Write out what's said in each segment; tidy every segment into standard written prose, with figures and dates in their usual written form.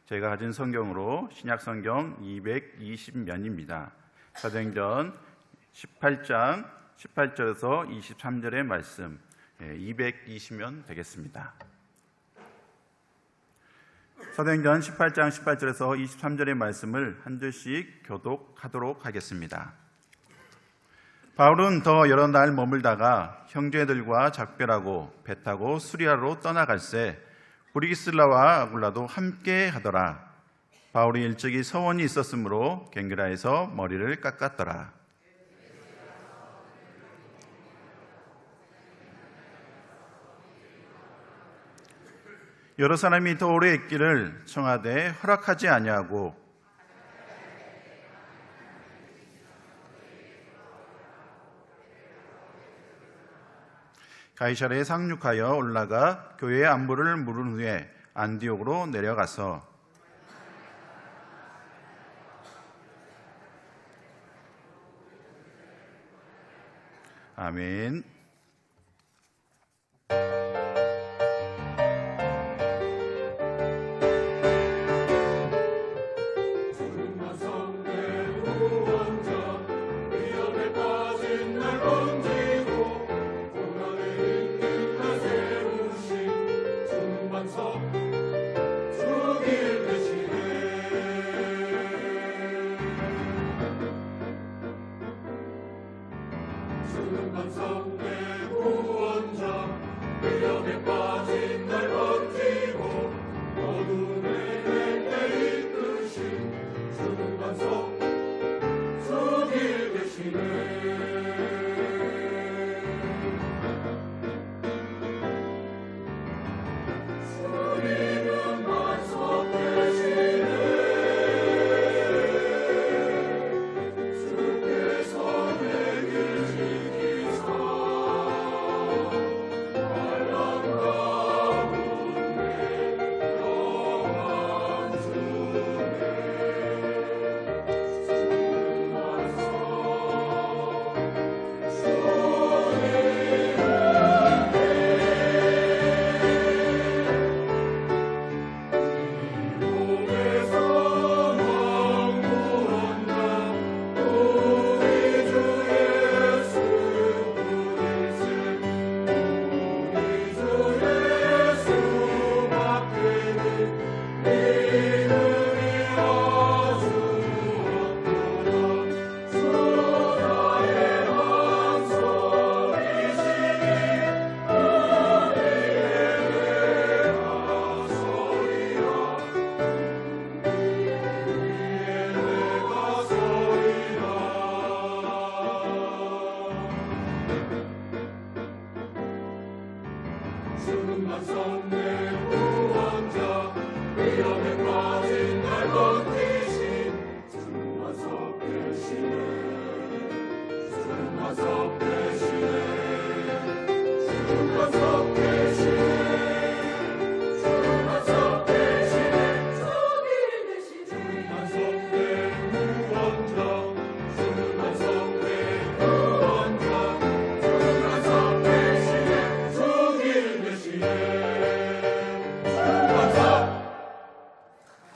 제가 가진 성경으로 신약 성경 220면입니다. 사도행전 18장 18절에서 23절의 말씀 220면 되겠습니다. 사도행전 18장 18절에서 23절의 말씀을 한 절씩 교독하도록 하겠습니다. 바울은 더 여러 날 머물다가 형제들과 작별하고 배 타고 수리아로 떠나갈새 브리스라와 아굴라도 함께 하더라. 바울이 일찍이 서원이 있었으므로 갱그라에서 머리를 깎았더라. 여러 사람이 더 오래 있기를 청하되 허락하지 아니하고 가이사랴에 상륙하여 올라가 교회의 안부를 물은 후에 안디옥으로 내려가서 아멘.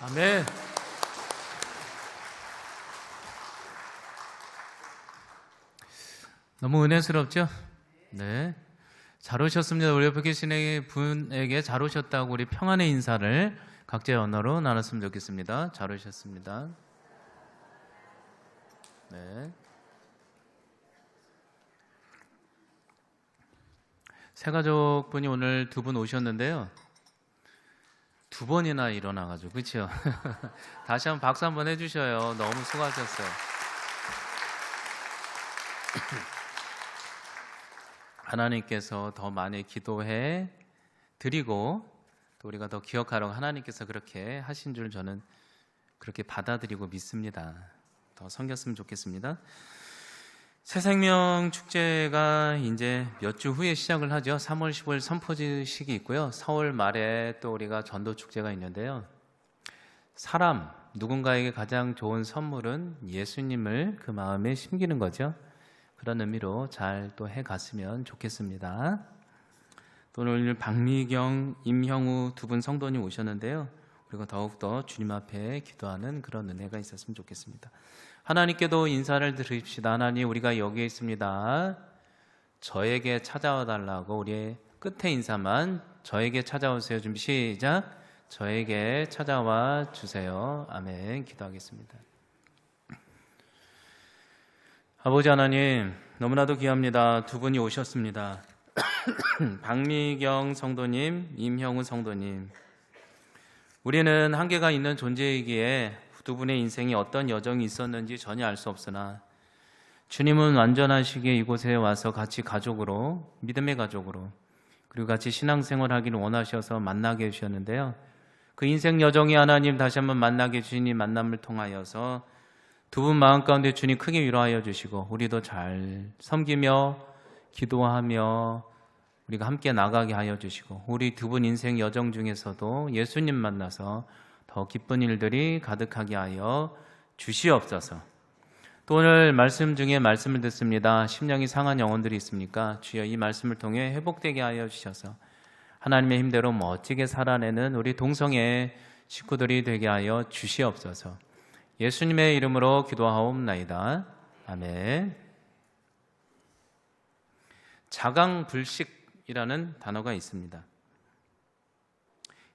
아멘. 너무 은혜스럽죠? 네. 잘 오셨습니다. 우리 옆에 계신 분에게 잘 오셨다고 우리 평안의 인사를 각자의 언어로 나눴으면 좋겠습니다. 잘 오셨습니다. 네. 새 가족분이 오늘 두 분 오셨는데요. 두 번이나 일어나가지고, 그렇죠? 다시 한번 박수 한번 해주셔요. 너무 수고하셨어요. 하나님께서 더 많이 기도해 드리고 또 우리가 더 기억하라고 하나님께서 그렇게 하신 줄 저는 그렇게 받아들이고 믿습니다. 더 섬겼으면 좋겠습니다. 새생명 축제가 이제 몇 주 후에 시작을 하죠. 3월 15일 선포식이 있고요. 4월 말에 또 우리가 전도 축제가 있는데요. 누군가에게 가장 좋은 선물은 예수님을 그 마음에 심기는 거죠. 그런 의미로 잘 또 해갔으면 좋겠습니다. 또 오늘 박미경, 임형우 두 분 성도님 오셨는데요. 그리고 더욱더 주님 앞에 기도하는 그런 은혜가 있었으면 좋겠습니다. 하나님께도 인사를 드립시다. 하나님, 우리가 여기에 있습니다. 저에게 찾아와 달라고. 우리의 끝에 인사만 저에게 찾아오세요. 준비 시작. 저에게 찾아와 주세요. 아멘. 기도하겠습니다. 아버지 하나님, 너무나도 귀합니다. 두 분이 오셨습니다. 박미경 성도님, 임형훈 성도님. 우리는 한계가 있는 존재이기에 두 분의 인생이 어떤 여정이 있었는지 전혀 알 수 없으나 주님은 완전하시게 이곳에 와서 같이 가족으로, 믿음의 가족으로, 그리고 같이 신앙생활하기를 원하셔서 만나게 해주셨는데요. 그 인생 여정이 하나님 다시 한번 만나게 해주신 이 만남을 통하여서 두 분 마음 가운데 주님 크게 위로하여 주시고 우리도 잘 섬기며 기도하며 우리가 함께 나가게 하여 주시고 우리 두 분 인생 여정 중에서도 예수님 만나서 더 기쁜 일들이 가득하게 하여 주시옵소서. 또 오늘 말씀 중에 말씀을 듣습니다. 심령이 상한 영혼들이 있습니까? 주여 이 말씀을 통해 회복되게 하여 주셔서 하나님의 힘대로 멋지게 살아내는 우리 동성애 식구들이 되게 하여 주시옵소서. 예수님의 이름으로 기도하옵나이다. 아멘. 자강불식이라는 단어가 있습니다.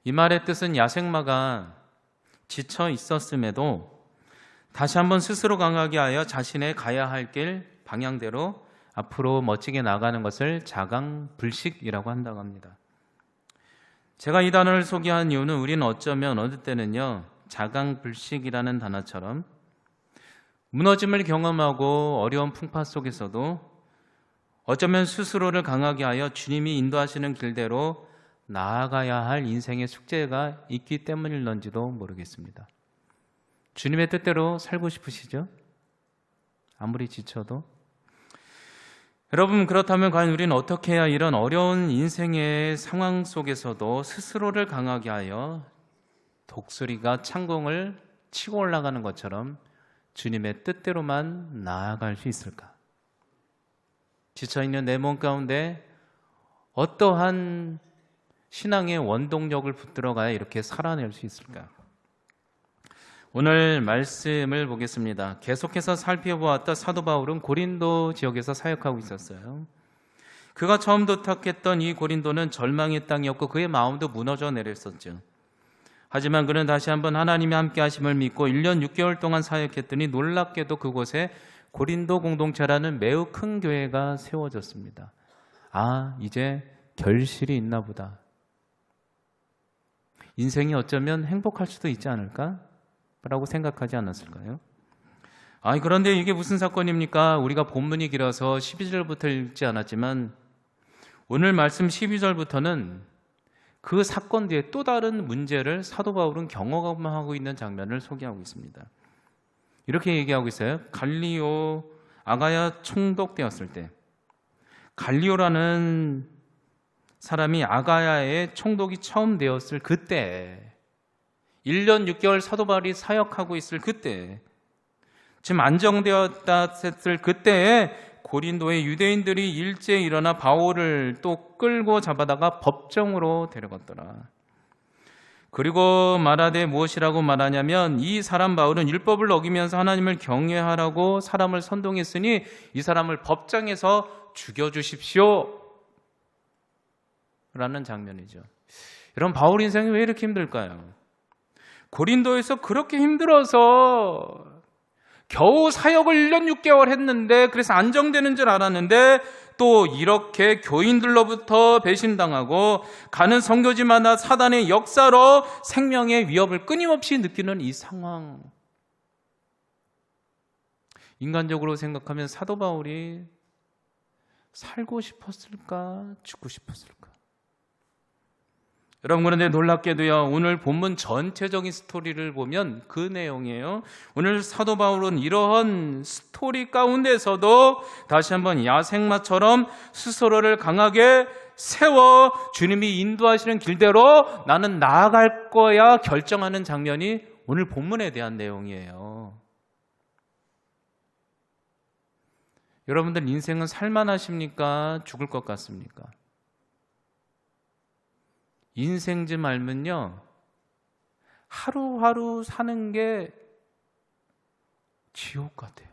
이 말의 뜻은 야생마가 지쳐 있었음에도 다시 한번 스스로 강하게 하여 자신의 가야 할 길 방향대로 앞으로 멋지게 나가는 것을 자강불식이라고 한다고 합니다. 제가 이 단어를 소개한 이유는 우리는 어쩌면 어느 때는요, 자강불식이라는 단어처럼 무너짐을 경험하고 어려운 풍파 속에서도 어쩌면 스스로를 강하게 하여 주님이 인도하시는 길대로 나아가야 할 인생의 숙제가 있기 때문일런지도 모르겠습니다. 주님의 뜻대로 살고 싶으시죠? 아무리 지쳐도. 여러분, 그렇다면 과연 우리는 어떻게 해야 이런 어려운 인생의 상황 속에서도 스스로를 강하게 하여 독수리가 창공을 치고 올라가는 것처럼 주님의 뜻대로만 나아갈 수 있을까? 지쳐있는 내 몸 가운데 어떠한 신앙의 원동력을 붙들어가야 이렇게 살아낼 수 있을까? 오늘 말씀을 보겠습니다. 계속해서 살펴보았다 사도 바울은 고린도 지역에서 사역하고 있었어요. 그가 처음 도착했던 이 고린도는 절망의 땅이었고 그의 마음도 무너져 내렸었죠. 하지만 그는 다시 한번 하나님의 함께 하심을 믿고 1년 6개월 동안 사역했더니 놀랍게도 그곳에 고린도 공동체라는 매우 큰 교회가 세워졌습니다. 아, 이제 결실이 있나 보다. 인생이 어쩌면 행복할 수도 있지 않을까? 라고 생각하지 않았을까요? 그런데 이게 무슨 사건입니까? 우리가 본문이 길어서 12절부터 읽지 않았지만 오늘 말씀 12절부터는 그 사건 뒤에 또 다른 문제를 사도 바울은 경험하고 있는 장면을 소개하고 있습니다. 이렇게 얘기하고 있어요. 갈리오 아가야 총독되었을 때, 갈리오라는 사람이 아가야의 총독이 처음 되었을 그때, 1년 6개월 사도 바울이 사역하고 있을 그때, 지금 안정되었다 했을 그때에 고린도의 유대인들이 일제히 일어나 바울을 또 끌고 잡아다가 법정으로 데려갔더라. 그리고 말하되 무엇이라고 말하냐면 이 사람 바울은 율법을 어기면서 하나님을 경외하라고 사람을 선동했으니 이 사람을 법정에서 죽여주십시오 라는 장면이죠. 여러분, 바울 인생이 왜 이렇게 힘들까요? 고린도에서 그렇게 힘들어서 겨우 사역을 1년 6개월 했는데 그래서 안정되는 줄 알았는데 또 이렇게 교인들로부터 배신당하고 가는 선교지마다 사단의 역사로 생명의 위협을 끊임없이 느끼는 이 상황. 인간적으로 생각하면 사도 바울이 살고 싶었을까? 죽고 싶었을까? 여러분, 그런데 놀랍게도요, 오늘 본문 전체적인 스토리를 보면 그 내용이에요. 오늘 사도 바울은 이러한 스토리 가운데서도 다시 한번 야생마처럼 스스로를 강하게 세워 주님이 인도하시는 길대로 나는 나아갈 거야 결정하는 장면이 오늘 본문에 대한 내용이에요. 여러분들 인생은 살만하십니까? 죽을 것 같습니까? 인생 좀 알면요, 하루하루 사는 게 지옥 같아요.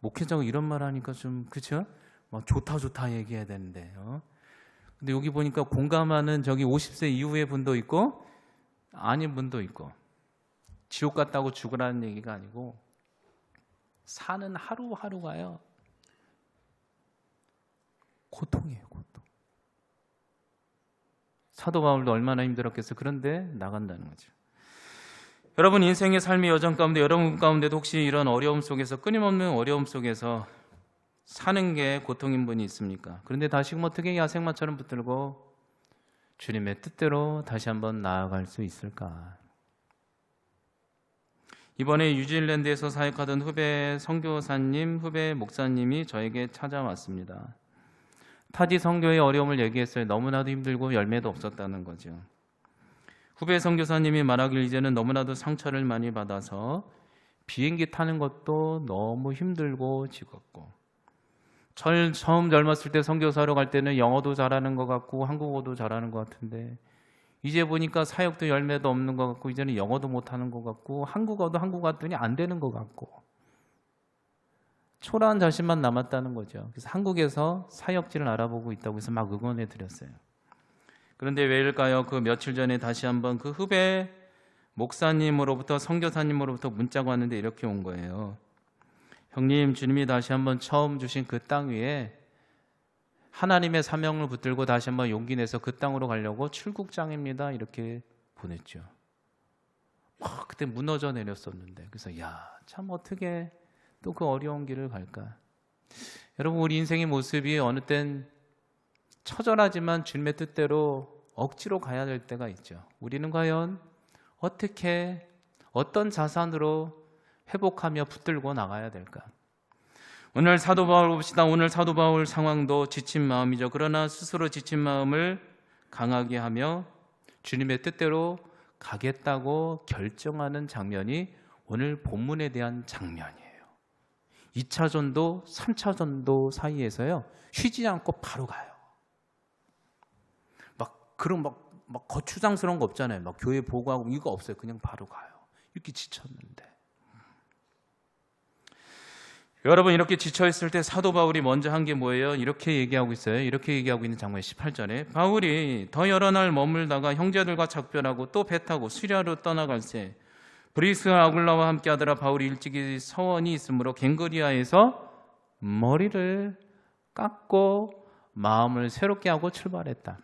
목회자가 이런 말 하니까 좀 그쵸? 막 좋다 얘기해야 되는데 근데 여기 보니까 공감하는 저기 50세 이후의 분도 있고 아닌 분도 있고 지옥 같다고 죽으라는 얘기가 아니고 사는 하루하루가요 고통이에요. 고통. 사도 바울도 얼마나 힘들었겠어요. 그런데 나간다는 거죠. 여러분 인생의 삶의 여정 가운데 여러분 가운데도 혹시 이런 어려움 속에서 끊임없는 어려움 속에서 사는 게 고통인 분이 있습니까? 그런데 다시금 어떻게 야생마처럼 붙들고 주님의 뜻대로 다시 한번 나아갈 수 있을까? 이번에 뉴질랜드에서 사역하던 후배 선교사님, 후배 목사님이 저에게 찾아왔습니다. 타지 선교의 어려움을 얘기했어요. 너무나도 힘들고 열매도 없었다는 거죠. 후배 선교사님이 말하길 이제는 너무나도 상처를 많이 받아서 비행기 타는 것도 너무 힘들고 지겹고 처음 젊었을 때 선교사로 갈 때는 영어도 잘하는 것 같고 한국어도 잘하는 것 같은데 이제 보니까 사역도 열매도 없는 것 같고 이제는 영어도 못하는 것 같고 한국어도 한국 갔더니 안 되는 것 같고 초라한 자신만 남았다는 거죠. 그래서 한국에서 사역지를 알아보고 있다고 해서 막 응원해 드렸어요. 그런데 왜일까요? 그 며칠 전에 다시 한번 그 후배 목사님으로부터 선교사님으로부터 문자가 왔는데 이렇게 온 거예요. 형님, 주님이 다시 한번 처음 주신 그 땅 위에 하나님의 사명을 붙들고 다시 한번 용기 내서 그 땅으로 가려고 출국장입니다. 이렇게 보냈죠. 그때 무너져 내렸었는데 그래서 참 어떻게 또 그 어려운 길을 갈까? 여러분 우리 인생의 모습이 어느 땐 처절하지만 주님의 뜻대로 억지로 가야 될 때가 있죠. 우리는 과연 어떻게 어떤 자산으로 회복하며 붙들고 나가야 될까? 오늘 사도 바울 봅시다. 오늘 사도 바울 상황도 지친 마음이죠. 그러나 스스로 지친 마음을 강하게 하며 주님의 뜻대로 가겠다고 결정하는 장면이 오늘 본문에 대한 장면이에요. 2차전도 3차전도 사이에서요 쉬지 않고 바로 가요. 그런 막 거추장스러운 거 없잖아요. 막 교회 보고하고 이거 없어요. 그냥 바로 가요. 이렇게 지쳤는데. 여러분 이렇게 지쳐있을 때 사도 바울이 먼저 한 게 뭐예요? 이렇게 얘기하고 있어요. 이렇게 얘기하고 있는 장면 18절에 바울이 더 여러 날 머물다가 형제들과 작별하고 또 배 타고 시리아로 떠나갈새 브리스와 아굴라와 함께 하더라. 바울이 일찍이 서원이 있으므로 갱그리아에서 머리를 깎고 마음을 새롭게 하고 출발했다.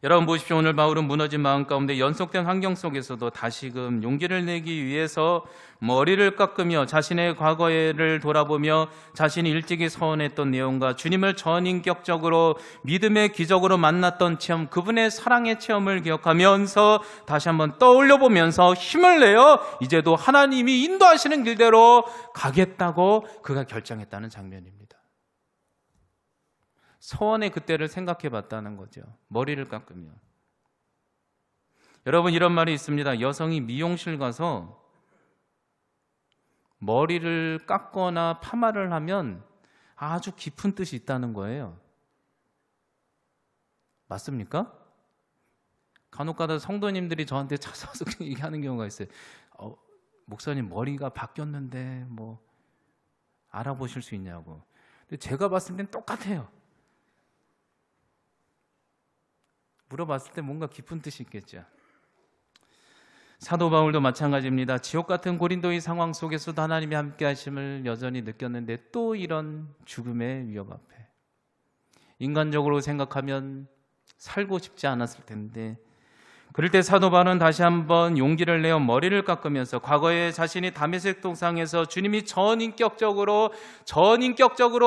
여러분 보십시오. 오늘 바울은 무너진 마음 가운데 연속된 환경 속에서도 다시금 용기를 내기 위해서 머리를 깎으며 자신의 과거를 돌아보며 자신이 일찍이 서원했던 내용과 주님을 전인격적으로 믿음의 기적으로 만났던 체험, 그분의 사랑의 체험을 기억하면서 다시 한번 떠올려보면서 힘을 내어 이제도 하나님이 인도하시는 길대로 가겠다고 그가 결정했다는 장면입니다. 서원의 그때를 생각해 봤다는 거죠. 머리를 깎으며. 여러분 이런 말이 있습니다. 여성이 미용실 가서 머리를 깎거나 파마를 하면 아주 깊은 뜻이 있다는 거예요. 맞습니까? 간혹가다 성도님들이 저한테 찾아와서 얘기하는 경우가 있어요. 목사님 머리가 바뀌었는데 뭐 알아보실 수 있냐고. 근데 제가 봤을 땐 똑같아요. 물어봤을 때 뭔가 깊은 뜻이 있겠죠. 사도 바울도 마찬가지입니다. 지옥 같은 고린도의 상황 속에서도 하나님이 함께 하심을 여전히 느꼈는데 또 이런 죽음의 위협 앞에 인간적으로 생각하면 살고 싶지 않았을 텐데 그럴 때 사도 바울은 다시 한번 용기를 내어 머리를 깎으면서 과거에 자신이 다메섹 동상에서 주님이 전인격적으로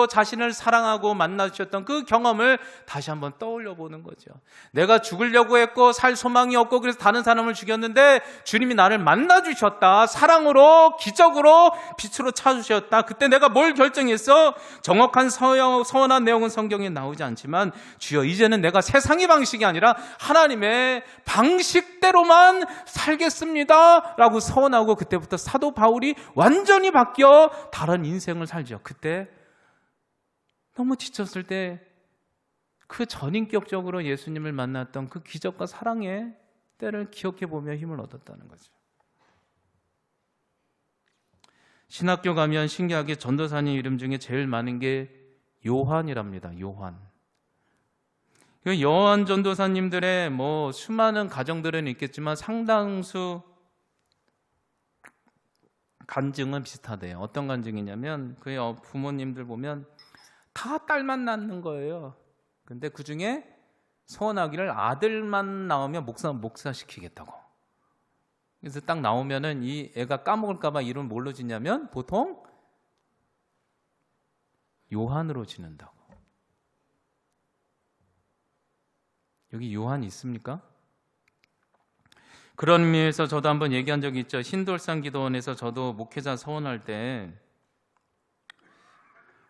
자신을 사랑하고 만나주셨던 그 경험을 다시 한번 떠올려 보는 거죠. 내가 죽으려고 했고 살 소망이 없고 그래서 다른 사람을 죽였는데 주님이 나를 만나주셨다. 사랑으로 기적으로 빛으로 찾으셨다. 그때 내가 뭘 결정했어? 정확한 서원한 내용은 성경에 나오지 않지만 주여 이제는 내가 세상의 방식이 아니라 하나님의 방식대로만 살겠습니다 라고 서원하고 그때부터 사도 바울이 완전히 바뀌어 다른 인생을 살죠. 그때 너무 지쳤을 때 그 전인격적으로 예수님을 만났던 그 기적과 사랑의 때를 기억해 보며 힘을 얻었다는 거죠. 신학교 가면 신기하게 전도사님 이름 중에 제일 많은 게 요한이랍니다. 요한. 요한 전도사님들의 뭐 수많은 가정들은 있겠지만 상당수 간증은 비슷하대요. 어떤 간증이냐면 그 부모님들 보면 다 딸만 낳는 거예요. 근데 그 중에 소원하기를 아들만 나오면 목사 시키겠다고. 그래서 딱 나오면은 이 애가 까먹을까봐 이름 뭘로 짓냐면 보통 요한으로 짓는다고. 여기 요한 있습니까? 그런 의미에서 저도 한번 얘기한 적이 있죠. 신돌산 기도원에서 저도 목회자 서원할 때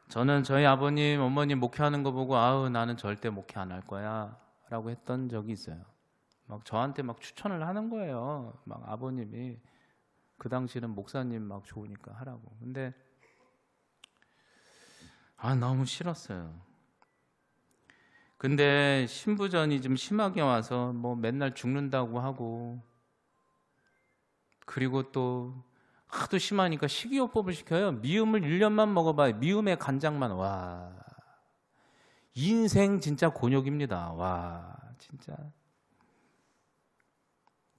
저는 저희 아버님, 어머님 목회하는 거 보고 아우 나는 절대 목회 안 할 거야 라고 했던 적이 있어요. 막 저한테 막 추천을 하는 거예요. 막 아버님이 그 당시는 목사님 막 좋으니까 하라고. 근데 너무 싫었어요. 근데 신부전이 좀 심하게 와서 뭐 맨날 죽는다고 하고 그리고 또 하도 심하니까 식이요법을 시켜요. 미음을 1년만 먹어봐요. 미음의 간장만. 와, 인생 진짜 곤욕입니다. 와, 진짜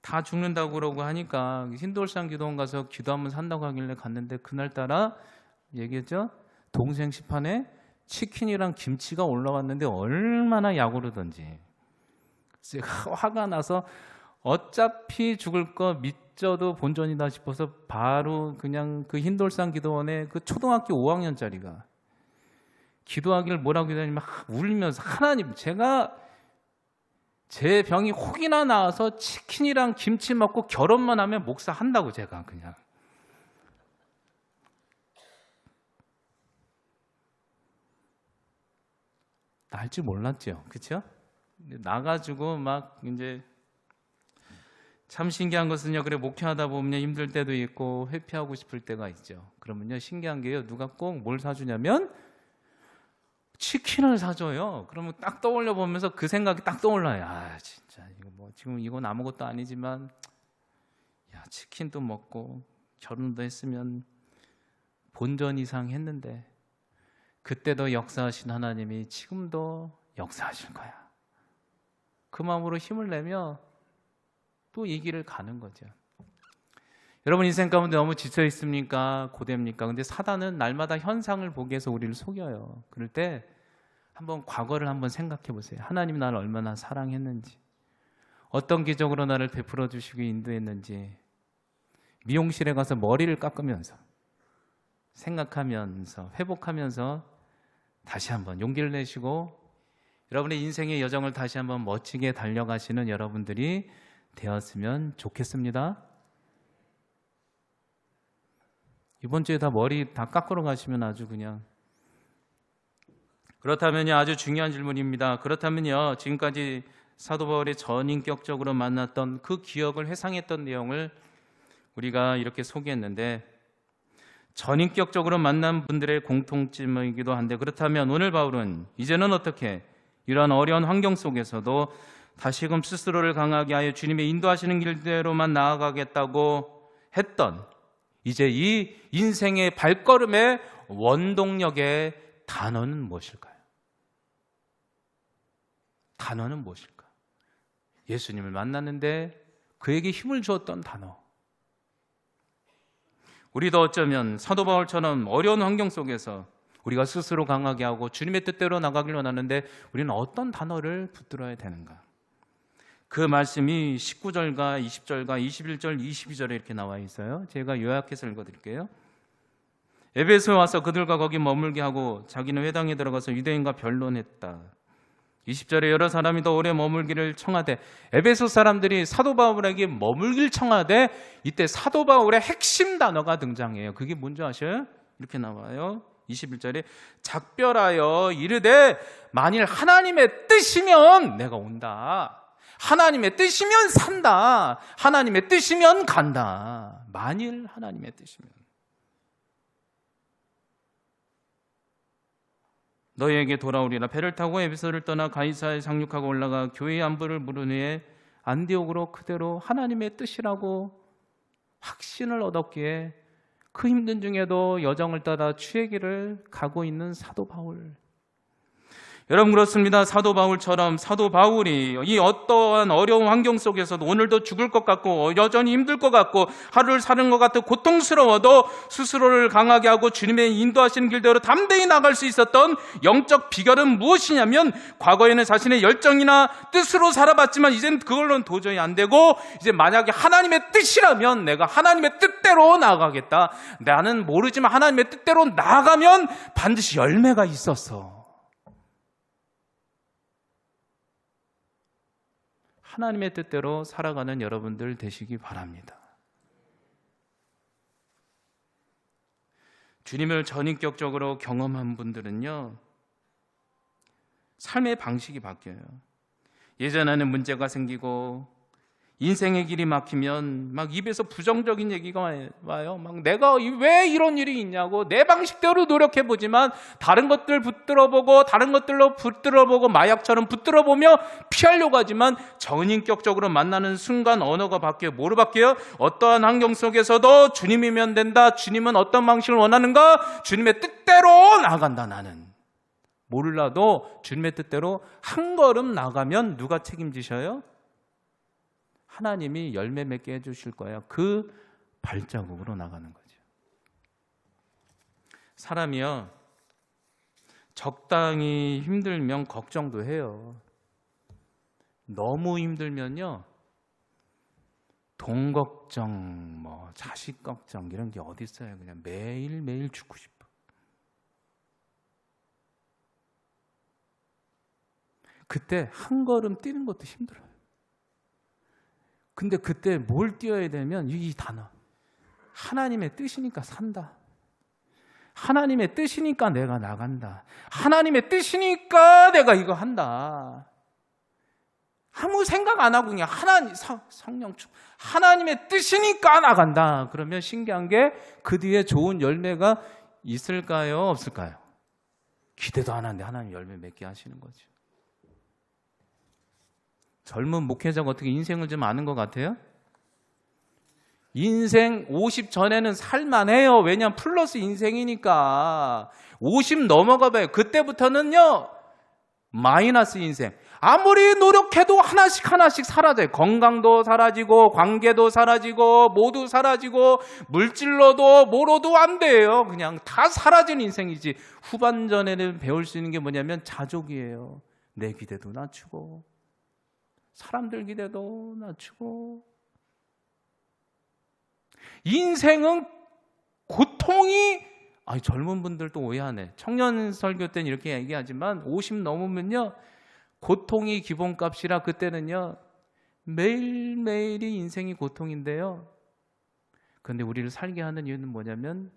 다 죽는다고 그러고 하니까 신돌산 기도원 가서 기도하면 산다고 하길래 갔는데 그날따라 얘기했죠. 동생 시판에 치킨이랑 김치가 올라왔는데 얼마나 약오르던지. 화가 나서 어차피 죽을 거 믿져도 본전이다 싶어서 바로 그냥 그 흰돌산 기도원에 그 초등학교 5학년짜리가 기도하기를 뭐라고 기도하냐면 막 울면서 하나님 제가 제 병이 혹이나 나와서 치킨이랑 김치 먹고 결혼만 하면 목사 한다고 제가 그냥. 날 줄 몰랐죠. 그렇죠? 나가지고 막 이제 참 신기한 것은요. 그래 목회하다 보면 힘들 때도 있고 회피하고 싶을 때가 있죠. 그러면요 신기한 게요. 누가 꼭 뭘 사주냐면 치킨을 사줘요. 그러면 딱 떠올려 보면서 그 생각이 딱 떠올라요. 아 진짜 이거 뭐 지금 이건 아무것도 아니지만 야 치킨도 먹고 결혼도 했으면 본전 이상 했는데 그때도 역사하신 하나님이 지금도 역사하실 거야. 그 마음으로 힘을 내며 또 이 길을 가는 거죠. 여러분 인생 가운데 너무 지쳐 있습니까? 고됩니까? 근데 사단은 날마다 현상을 보기 위해서 우리를 속여요. 그럴 때 한번 과거를 한번 생각해 보세요. 하나님 나를 얼마나 사랑했는지, 어떤 기적으로 나를 베풀어 주시고 인도했는지, 미용실에 가서 머리를 깎으면서 생각하면서 회복하면서 다시 한번 용기를 내시고 여러분의 인생의 여정을 다시 한번 멋지게 달려가시는 여러분들이 되었으면 좋겠습니다. 이번 주에 다 머리 다 깎으러 가시면 아주 그냥. 그렇다면요, 아주 중요한 질문입니다. 그렇다면요, 지금까지 사도 바울이 전인격적으로 만났던 그 기억을 회상했던 내용을 우리가 이렇게 소개했는데 전인격적으로 만난 분들의 공통점이기도 한데 그렇다면 오늘 바울은 이제는 어떻게 이러한 어려운 환경 속에서도 다시금 스스로를 강하게 하여 주님의 인도하시는 길대로만 나아가겠다고 했던 이제 이 인생의 발걸음의 원동력의 단어는 무엇일까요? 단어는 무엇일까? 예수님을 만났는데 그에게 힘을 주었던 단어. 우리도 어쩌면 사도 바울처럼 어려운 환경 속에서 우리가 스스로 강하게 하고 주님의 뜻대로 나가길 원하는데 우리는 어떤 단어를 붙들어야 되는가? 그 말씀이 19절과 20절과 21절, 22절에 이렇게 나와 있어요. 제가 요약해서 읽어드릴게요. 에베소에 와서 그들과 거기 머물게 하고 자기는 회당에 들어가서 유대인과 변론했다. 20절에 여러 사람이 더 오래 머물기를 청하되 에베소 사람들이 사도 바울에게 머물길 청하되 이때 사도 바울의 핵심 단어가 등장해요. 그게 뭔지 아셔요? 이렇게 나와요. 21절에 작별하여 이르되 만일 하나님의 뜻이면 내가 온다. 하나님의 뜻이면 산다. 하나님의 뜻이면 간다. 만일 하나님의 뜻이면. 너희에게 돌아오리라. 배를 타고 에베소를 떠나 가이사에 상륙하고 올라가 교회의 안부를 물은 후에 안디옥으로 그대로 하나님의 뜻이라고 확신을 얻었기에 그 힘든 중에도 여정을 따라 주의 길을 가고 있는 사도 바울. 여러분, 그렇습니다. 사도 바울처럼 사도 바울이 이 어떠한 어려운 환경 속에서도 오늘도 죽을 것 같고 여전히 힘들 것 같고 하루를 사는 것 같고 고통스러워도 스스로를 강하게 하고 주님의 인도하시는 길대로 담대히 나갈 수 있었던 영적 비결은 무엇이냐면, 과거에는 자신의 열정이나 뜻으로 살아봤지만 이제는 그걸로는 도저히 안 되고, 이제 만약에 하나님의 뜻이라면 내가 하나님의 뜻대로 나아가겠다. 나는 모르지만 하나님의 뜻대로 나아가면 반드시 열매가 있었어. 하나님의 뜻대로 살아가는 여러분들 되시기 바랍니다. 주님을 전인격적으로 경험한 분들은요, 삶의 방식이 바뀌어요. 예전에는 문제가 생기고 인생의 길이 막히면 막 입에서 부정적인 얘기가 와요. 막 내가 왜 이런 일이 있냐고 내 방식대로 노력해보지만 다른 것들 붙들어보고 다른 것들로 붙들어보고 마약처럼 붙들어보며 피하려고 하지만 전인격적으로 만나는 순간 언어가 바뀌어요. 뭐로 바뀌어요? 어떠한 환경 속에서도 주님이면 된다. 주님은 어떤 방식을 원하는가? 주님의 뜻대로 나아간다. 나는 몰라도 주님의 뜻대로 한 걸음 나가면 누가 책임지셔요? 하나님이 열매 맺게 해주실 거예요. 그 발자국으로 나가는 거죠. 사람이요, 적당히 힘들면 걱정도 해요. 너무 힘들면요, 돈 걱정, 자식 걱정 이런 게 어디 있어요. 그냥 매일매일 죽고 싶어. 그때 한 걸음 뛰는 것도 힘들어요. 근데 그때 뭘 뛰어야 되면 이 단어, 하나님의 뜻이니까 산다. 하나님의 뜻이니까 내가 나간다. 하나님의 뜻이니까 내가 이거 한다. 아무 생각 안 하고 그냥 성령 하나님의 뜻이니까 나간다. 그러면 신기한 게 그 뒤에 좋은 열매가 있을까요? 없을까요? 기대도 안 하는데 하나님 열매 맺게 하시는 거죠. 젊은 목회자가 어떻게 인생을 좀 아는 것 같아요? 인생 50 전에는 살만해요. 왜냐하면 플러스 인생이니까. 50 넘어가 봐요. 그때부터는요, 마이너스 인생. 아무리 노력해도 하나씩 사라져요. 건강도 사라지고 관계도 사라지고 모두 사라지고 물질로도 뭐로도 안 돼요. 그냥 다 사라진 인생이지. 후반전에는 배울 수 있는 게 뭐냐면 자족이에요. 내 기대도 낮추고 사람들 기대도 낮추고. 인생은 고통이, 젊은 분들도 오해하네. 청년 설교 때는 이렇게 얘기하지만 50 넘으면요, 고통이 기본값이라 그때는요, 매일매일이 인생이 고통인데요. 그런데 우리를 살게 하는 이유는 뭐냐면,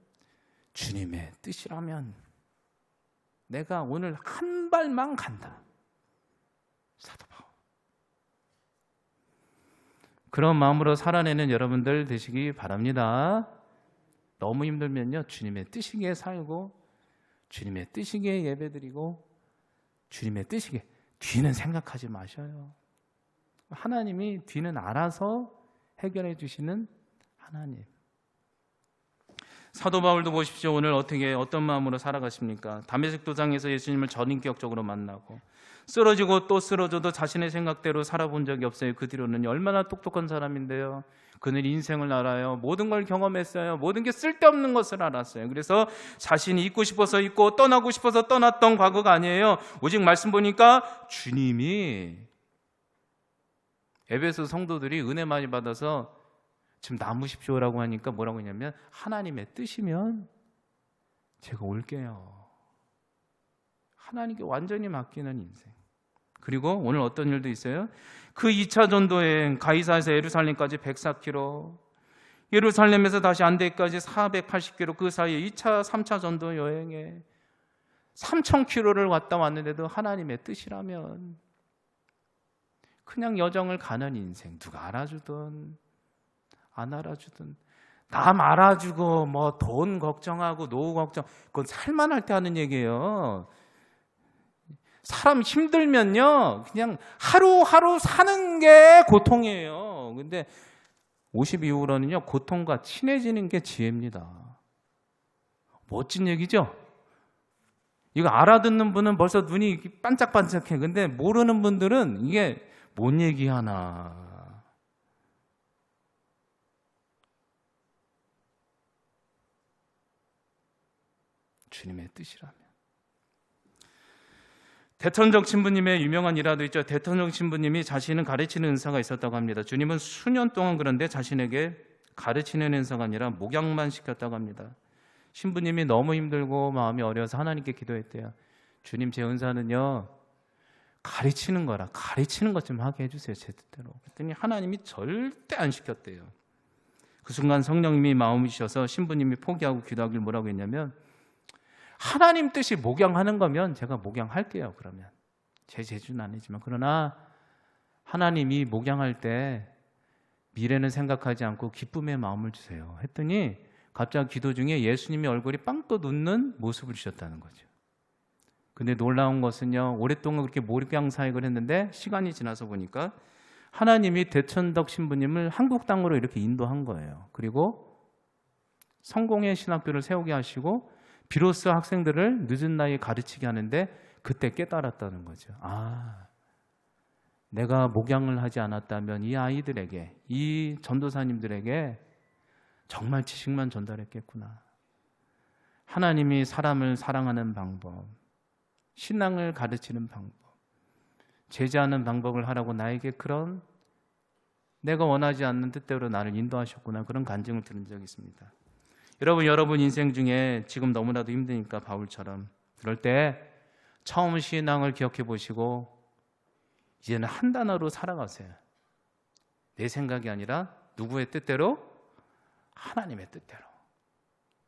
주님의 뜻이라면 내가 오늘 한 발만 간다. 사도 바울. 그런 마음으로 살아내는 여러분들 되시기 바랍니다. 너무 힘들면요, 주님의 뜻이기에 살고 주님의 뜻이기에 예배드리고 주님의 뜻이기에, 뒤는 생각하지 마셔요. 하나님이 뒤는 알아서 해결해 주시는 하나님. 사도 바울도 보십시오. 오늘 어떤 마음으로 살아가십니까? 다메섹 도상에서 예수님을 전인격적으로 만나고 쓰러지고 또 쓰러져도 자신의 생각대로 살아본 적이 없어요. 그 뒤로는 얼마나 똑똑한 사람인데요. 그는 인생을 알아요. 모든 걸 경험했어요. 모든 게 쓸데없는 것을 알았어요. 그래서 자신이 있고 싶어서 있고 떠나고 싶어서 떠났던 과거가 아니에요. 오직 말씀 보니까 주님이, 에베소 성도들이 은혜 많이 받아서 지금 남으십시오라고 하니까 뭐라고 했냐면, 하나님의 뜻이면 제가 올게요. 하나님께 완전히 맡기는 인생. 그리고 오늘 어떤 일도 있어요. 그 2차 전도여행, 가이사에서 예루살렘까지 104km, 예루살렘에서 다시 안데까지 480km, 그 사이에 2차, 3차 전도 여행에 3000km를 왔다 왔는데도 하나님의 뜻이라면 그냥 여정을 가는 인생. 누가 알아주든 안 알아주든, 남 알아주고 돈 걱정하고 노후 걱정, 그건 살만할 때 하는 얘기예요. 사람 힘들면요, 그냥 하루하루 사는 게 고통이에요. 근데 50 이후로는요, 고통과 친해지는 게 지혜입니다. 멋진 얘기죠? 이거 알아듣는 분은 벌써 눈이 반짝반짝해. 근데 모르는 분들은 이게 뭔 얘기하나. 주님의 뜻이라면. 대천적 신부님의 유명한 일화도 있죠. 대천적 신부님이 자신은 가르치는 은사가 있었다고 합니다. 주님은 수년 동안 그런데 자신에게 가르치는 은사가 아니라 목양만 시켰다고 합니다. 신부님이 너무 힘들고 마음이 어려워서 하나님께 기도했대요. 주님, 제 은사는요, 가르치는 거라, 가르치는 것 좀 하게 해주세요, 제 뜻대로. 그랬더니 하나님이 절대 안 시켰대요. 그 순간 성령님이 마음이셔서 신부님이 포기하고 기도하길 뭐라고 했냐면, 하나님 뜻이 목양하는 거면 제가 목양할게요. 그러면 제 재주는 아니지만, 그러나 하나님이 목양할 때 미래는 생각하지 않고 기쁨의 마음을 주세요 했더니 갑자기 기도 중에 예수님의 얼굴이 빵 떠놓는 모습을 주셨다는 거죠. 근데 놀라운 것은요, 오랫동안 그렇게 목양 사역을 했는데 시간이 지나서 보니까 하나님이 대천덕 신부님을 한국 땅으로 이렇게 인도한 거예요. 그리고 성공의 신학교를 세우게 하시고 비로소 학생들을 늦은 나이에 가르치게 하는데 그때 깨달았다는 거죠. 아, 내가 목양을 하지 않았다면 이 아이들에게, 이 전도사님들에게 정말 지식만 전달했겠구나. 하나님이 사람을 사랑하는 방법, 신앙을 가르치는 방법, 제자하는 방법을 하라고 나에게 그런 내가 원하지 않는 뜻대로 나를 인도하셨구나, 그런 간증을 들은 적이 있습니다. 여러분 인생 중에 지금 너무나도 힘드니까 바울처럼 그럴 때 처음 신앙을 기억해 보시고 이제는 한 단어로 살아가세요. 내 생각이 아니라 누구의 뜻대로? 하나님의 뜻대로.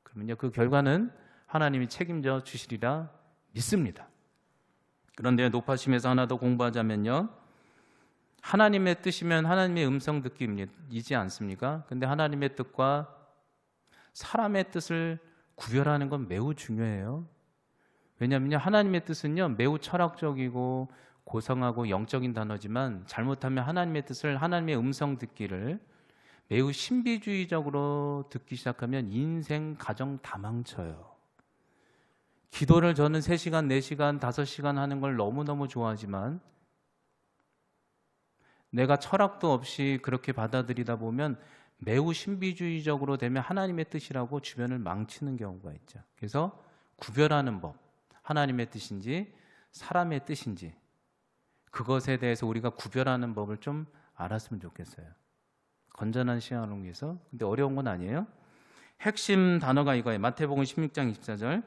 그러면요, 그 결과는 하나님이 책임져 주시리라 믿습니다. 그런데 높아심에서 하나 더 공부하자면요, 하나님의 뜻이면 하나님의 음성 듣기이지 않습니까? 근데 하나님의 뜻과 사람의 뜻을 구별하는 건 매우 중요해요. 왜냐하면 하나님의 뜻은요, 매우 철학적이고 고상하고 영적인 단어지만 잘못하면 하나님의 뜻을, 하나님의 음성 듣기를 매우 신비주의적으로 듣기 시작하면 인생, 가정 다 망쳐요. 기도를 저는 3시간, 4시간, 5시간 하는 걸 너무너무 좋아하지만 내가 철학도 없이 그렇게 받아들이다 보면 매우 신비주의적으로 되면 하나님의 뜻이라고 주변을 망치는 경우가 있죠. 그래서 구별하는 법, 하나님의 뜻인지 사람의 뜻인지 그것에 대해서 우리가 구별하는 법을 좀 알았으면 좋겠어요. 건전한 신앙을 위해서. 근데 어려운 건 아니에요. 핵심 단어가 이거예요. 마태복음 16장 24절.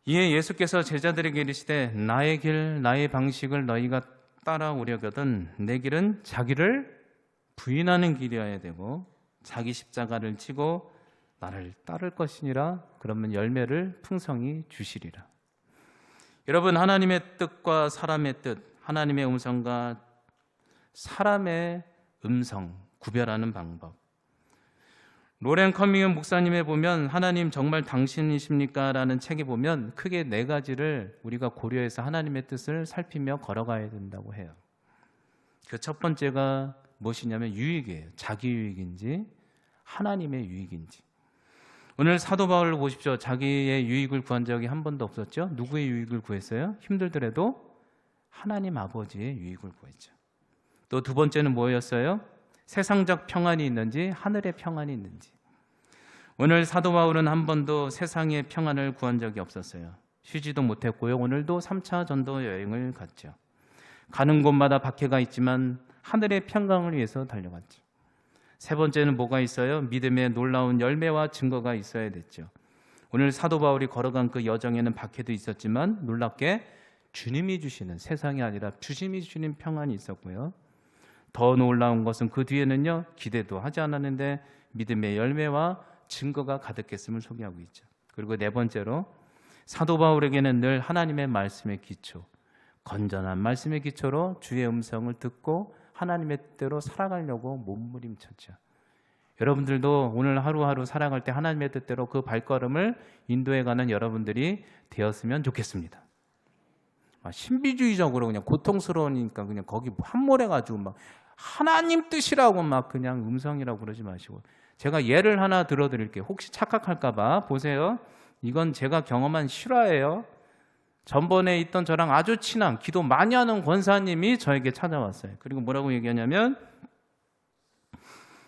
이에 예수께서 제자들에게 이르시되 나의 길 나의 방식을 너희가 따라오려거든 내 길은 자기를 부인하는 길이어야 되고 자기 십자가를 지고 나를 따를 것이니라. 그러면 열매를 풍성히 주시리라. 여러분, 하나님의 뜻과 사람의 뜻, 하나님의 음성과 사람의 음성 구별하는 방법. 로렌 커밍은 목사님에 보면 하나님 정말 당신이십니까? 라는 책에 보면 크게 4가지를 우리가 고려해서 하나님의 뜻을 살피며 걸어가야 된다고 해요. 그 첫 번째가 무엇이냐면 유익이에요. 자기 유익인지 하나님의 유익인지. 오늘 사도 바울을 보십시오. 자기의 유익을 구한 적이 한 번도 없었죠. 누구의 유익을 구했어요? 힘들더라도 하나님 아버지의 유익을 구했죠. 또 두 번째는 뭐였어요? 세상적 평안이 있는지 하늘의 평안이 있는지. 오늘 사도 바울은 한 번도 세상의 평안을 구한 적이 없었어요. 쉬지도 못했고요. 오늘도 3차 전도 여행을 갔죠. 가는 곳마다 박해가 있지만 하늘의 평강을 위해서 달려갔죠. 세 번째는 뭐가 있어요? 믿음의 놀라운 열매와 증거가 있어야 됐죠. 오늘 사도 바울이 걸어간 그 여정에는 박해도 있었지만 놀랍게 주님이 주시는, 세상이 아니라 주님이 주시는 평안이 있었고요. 더 놀라운 것은 그 뒤에는요, 기대도 하지 않았는데 믿음의 열매와 증거가 가득했음을 소개하고 있죠. 그리고 네 번째로 사도 바울에게는 늘 하나님의 말씀의 기초, 건전한 말씀의 기초로 주의 음성을 듣고 하나님의 뜻대로 살아가려고 몸부림쳤죠. 여러분들도 오늘 하루하루 살아갈 때 하나님의 뜻대로 그 발걸음을 인도해가는 여러분들이 되었으면 좋겠습니다. 신비주의적으로 그냥 고통스러우니까 그냥 거기 함몰해 가지고 막 하나님 뜻이라고 막 그냥 음성이라고 그러지 마시고, 제가 예를 하나 들어드릴게요. 혹시 착각할까 봐 보세요. 이건 제가 경험한 실화예요. 전번에 있던 저랑 아주 친한 기도 많이 하는 권사님이 저에게 찾아왔어요. 그리고 뭐라고 얘기하냐면,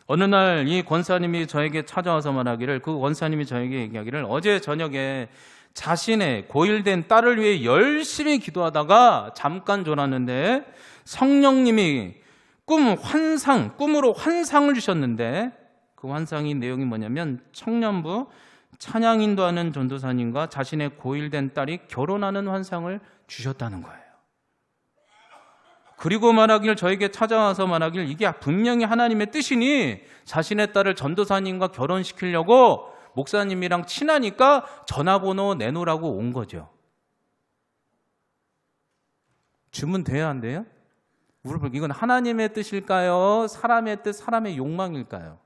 어느 날 이 권사님이 저에게 찾아와서 말하기를, 그 권사님이 저에게 얘기하기를, 어제 저녁에 자신의 고일된 딸을 위해 열심히 기도하다가 잠깐 졸았는데 성령님이 꿈으로 환상을 주셨는데, 그 환상의 내용이 뭐냐면 청년부 찬양 인도하는 전도사님과 자신의 고일된 딸이 결혼하는 환상을 주셨다는 거예요. 그리고 말하길, 저에게 찾아와서 말하길, 이게 분명히 하나님의 뜻이니 자신의 딸을 전도사님과 결혼시키려고 목사님이랑 친하니까 전화번호 내놓으라고 온 거죠. 주문 돼야 안 돼요? 이건 하나님의 뜻일까요? 사람의 뜻, 사람의 욕망일까요?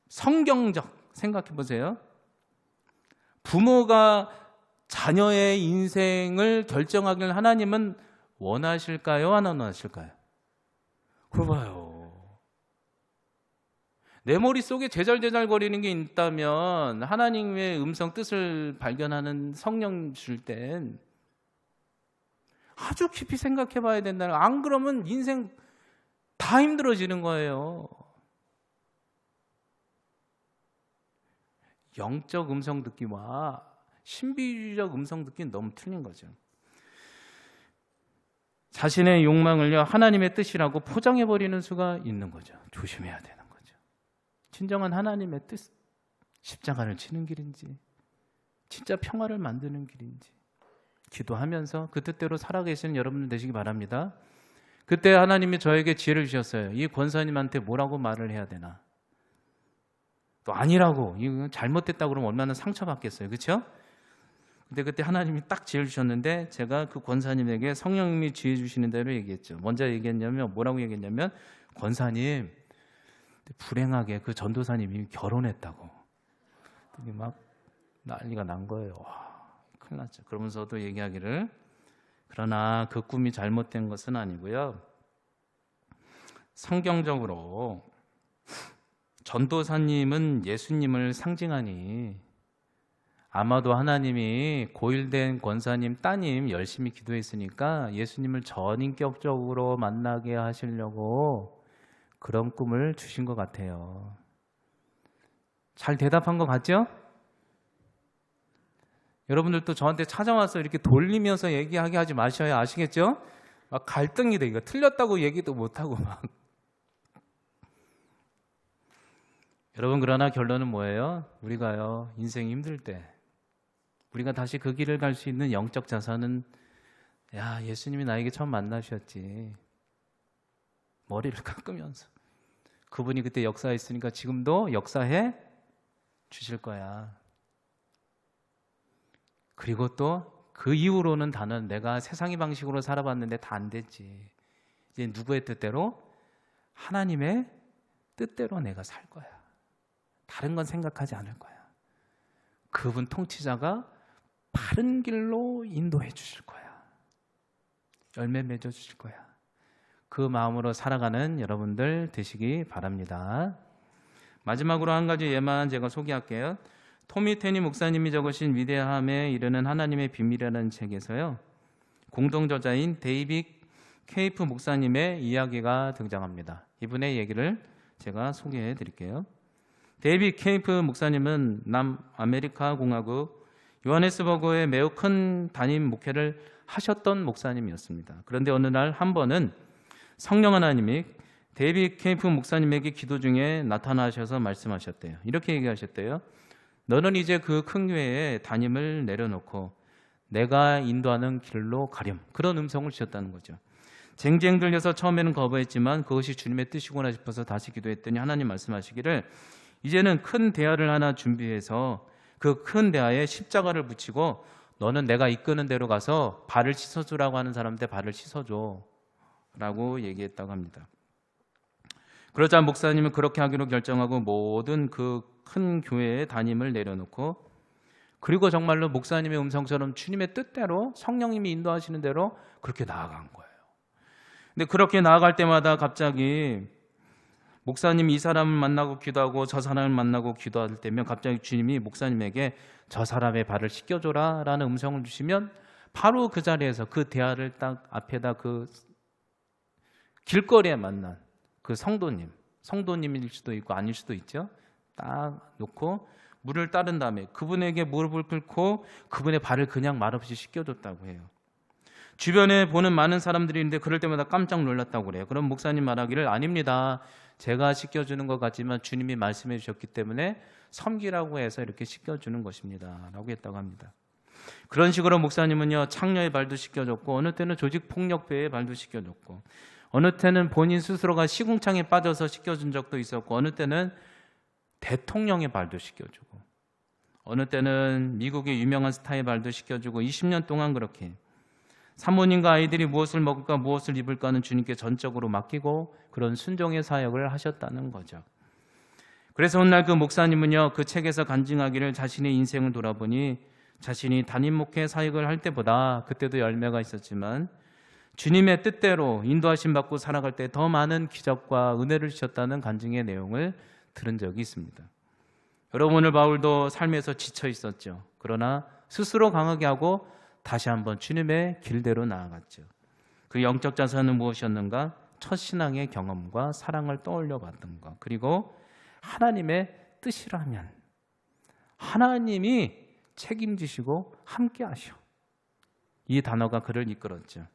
성경적 생각해 보세요. 부모가 자녀의 인생을 결정하길 하나님은 원하실까요? 안 원하실까요? 그봐요. 내 머릿속에 제잘제잘거리는 게 있다면, 하나님의 음성 뜻을 발견하는 성령 줄 땐 아주 깊이 생각해 봐야 된다는, 안 그러면 인생 다 힘들어지는 거예요. 영적 음성 듣기와 신비주의적 음성 듣기는 너무 틀린 거죠. 자신의 욕망을요, 하나님의 뜻이라고 포장해버리는 수가 있는 거죠. 조심해야 되는 거죠. 진정한 하나님의 뜻, 십자가를 치는 길인지, 진짜 평화를 만드는 길인지 기도하면서 그 뜻대로 살아계시는 여러분들 되시기 바랍니다. 그때 하나님이 저에게 지혜를 주셨어요. 이 권사님한테 뭐라고 말을 해야 되나? 또 아니라고, 이거 잘못됐다고 그러면 얼마나 상처받겠어요. 그렇죠? 근데 그때 하나님이 딱 지혜를 주셨는데, 제가 그 권사님에게 성령님이 지혜 주시는 대로 얘기했죠. 먼저 얘기했냐면, 뭐라고 얘기했냐면, 권사님, 불행하게 그 전도사님이 결혼했다고. 막 난리가 난 거예요. 와, 큰일 났죠. 그러면서도 얘기하기를, 그러나 그 꿈이 잘못된 것은 아니고요, 성경적으로 전도사님은 예수님을 상징하니 아마도 하나님이 고일된 권사님 따님 열심히 기도했으니까 예수님을 전인격적으로 만나게 하시려고 그런 꿈을 주신 것 같아요. 잘 대답한 것 같죠? 여러분들도 저한테 찾아와서 이렇게 돌리면서 얘기하게 하지 마셔야, 아시겠죠? 막 갈등이 돼. 이거 틀렸다고 얘기도 못하고 막. 여러분, 그러나 결론은 뭐예요? 우리가요, 인생이 힘들 때 우리가 다시 그 길을 갈 수 있는 영적 자산은, 야, 예수님이 나에게 처음 만나셨지. 머리를 깎으면서 그분이 그때 역사했으니까 지금도 역사해 주실 거야. 그리고 또 그 이후로는 다는 내가 세상의 방식으로 살아봤는데 다 안 됐지. 이제 누구의 뜻대로? 하나님의 뜻대로 내가 살 거야. 다른 건 생각하지 않을 거야. 그분 통치자가 바른 길로 인도해 주실 거야. 열매 맺어 주실 거야. 그 마음으로 살아가는 여러분들 되시기 바랍니다. 마지막으로 한 가지 예만 제가 소개할게요. 토미 테니 목사님이 적으신 위대함에 이르는 하나님의 비밀이라는 책에서요, 공동저자인 데이빗 케이프 목사님의 이야기가 등장합니다. 이분의 얘기를 제가 소개해 드릴게요. 데이빗 케이프 목사님은 남아메리카 공화국 요하네스버그에 매우 큰 담임 목회를 하셨던 목사님이었습니다. 그런데 어느 날 한 번은 성령 하나님이 데이빗 케이프 목사님에게 기도 중에 나타나셔서 말씀하셨대요. 이렇게 얘기하셨대요. 너는 이제 그 큰 교회에 담임을 내려놓고 내가 인도하는 길로 가렴. 그런 음성을 주셨다는 거죠. 쟁쟁 들려서 처음에는 거부했지만 그것이 주님의 뜻이구나 싶어서 다시 기도했더니 하나님 말씀하시기를, 이제는 큰 대야를 하나 준비해서 그 큰 대야에 십자가를 붙이고 너는 내가 이끄는 대로 가서 발을 씻어주라고 하는 사람한테 발을 씻어줘 라고 얘기했다고 합니다. 그러자 목사님은 그렇게 하기로 결정하고 모든 그 큰 교회의 담임을 내려놓고 그리고 정말로 목사님의 음성처럼 주님의 뜻대로 성령님이 인도하시는 대로 그렇게 나아간 거예요. 근데 그렇게 나아갈 때마다 갑자기 목사님이 이 사람을 만나고 기도하고 저 사람을 만나고 기도할 때면 갑자기 주님이 목사님에게 저 사람의 발을 씻겨줘라 라는 음성을 주시면 바로 그 자리에서 그 대화를 딱 앞에다 그 길거리에 만난 그 성도님일 수도 있고 아닐 수도 있죠. 딱 놓고 물을 따른 다음에 그분에게 무릎을 꿇고 그분의 발을 그냥 말없이 씻겨줬다고 해요. 주변에 보는 많은 사람들이 있는데 그럴 때마다 깜짝 놀랐다고 그래요. 그럼 목사님 말하기를 아닙니다. 제가 씻겨주는 것 같지만 주님이 말씀해 주셨기 때문에 섬기라고 해서 이렇게 씻겨주는 것입니다 라고 했다고 합니다. 그런 식으로 목사님은요 창녀의 발도 씻겨줬고 어느 때는 조직폭력배의 발도 씻겨줬고 어느 때는 본인 스스로가 시궁창에 빠져서 씻겨준 적도 있었고 어느 때는 대통령의 발도 씻겨주고 어느 때는 미국의 유명한 스타의 발도 씻겨주고 20년 동안 그렇게 사모님과 아이들이 무엇을 먹을까 무엇을 입을까는 주님께 전적으로 맡기고 그런 순종의 사역을 하셨다는 거죠. 그래서 오늘 그 목사님은요 그 책에서 간증하기를 자신의 인생을 돌아보니 자신이 담임 목회 사역을 할 때보다 그때도 열매가 있었지만 주님의 뜻대로 인도하심 받고 살아갈 때 더 많은 기적과 은혜를 주셨다는 간증의 내용을 들은 적이 있습니다. 여러분 오늘 바울도 삶에서 지쳐 있었죠. 그러나 스스로 강하게 하고 다시 한번 주님의 길대로 나아갔죠. 그 영적 자산은 무엇이었는가? 첫 신앙의 경험과 사랑을 떠올려 봤던 것. 그리고 하나님의 뜻이라면 하나님이 책임지시고 함께 하셔. 이 단어가 그를 이끌었죠.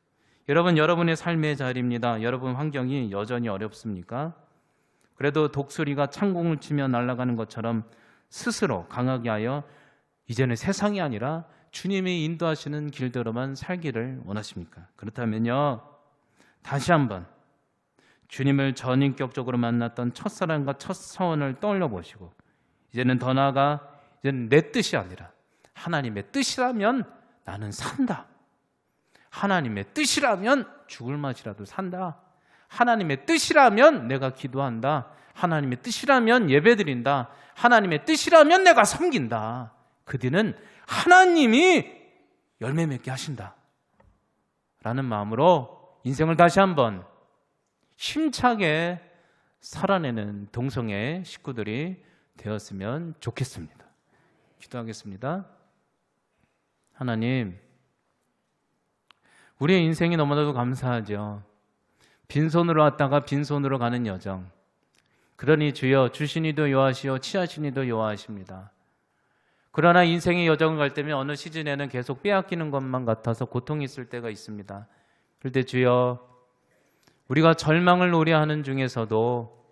여러분 여러분의 삶의 자리입니다. 여러분 환경이 여전히 어렵습니까? 그래도 독수리가 창공을 치며 날아가는 것처럼 스스로 강하게 하여 이제는 세상이 아니라 주님이 인도하시는 길대로만 살기를 원하십니까? 그렇다면요 다시 한번 주님을 전인격적으로 만났던 첫사랑과 첫 서원을 떠올려 보시고 이제는 더 나아가 이제는 내 뜻이 아니라 하나님의 뜻이라면 나는 산다. 하나님의 뜻이라면 죽을 맛이라도 산다. 하나님의 뜻이라면 내가 기도한다. 하나님의 뜻이라면 예배드린다. 하나님의 뜻이라면 내가 섬긴다. 그 뒤는 하나님이 열매 맺게 하신다 라는 마음으로 인생을 다시 한번 힘차게 살아내는 동성애 식구들이 되었으면 좋겠습니다. 기도하겠습니다. 하나님, 우리의 인생이 너무나도 감사하죠. 빈손으로 왔다가 빈손으로 가는 여정. 그러니 주여 주시니도 여호와시오 취하시니도 여호와십니다. 그러나 인생의 여정을 갈 때면 어느 시즌에는 계속 빼앗기는 것만 같아서 고통이 있을 때가 있습니다. 그럴 때 주여 우리가 절망을 노래하는 중에서도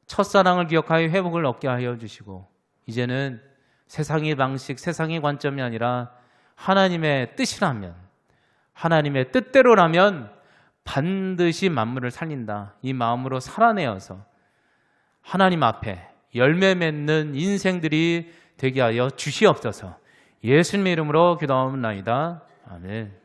첫사랑을 기억하여 회복을 얻게 하여 주시고 이제는 세상의 방식, 세상의 관점이 아니라 하나님의 뜻이라면 하나님의 뜻대로라면 반드시 만물을 살린다. 이 마음으로 살아내어서 하나님 앞에 열매 맺는 인생들이 되게 하여 주시옵소서. 예수님의 이름으로 기도하옵나이다. 아멘.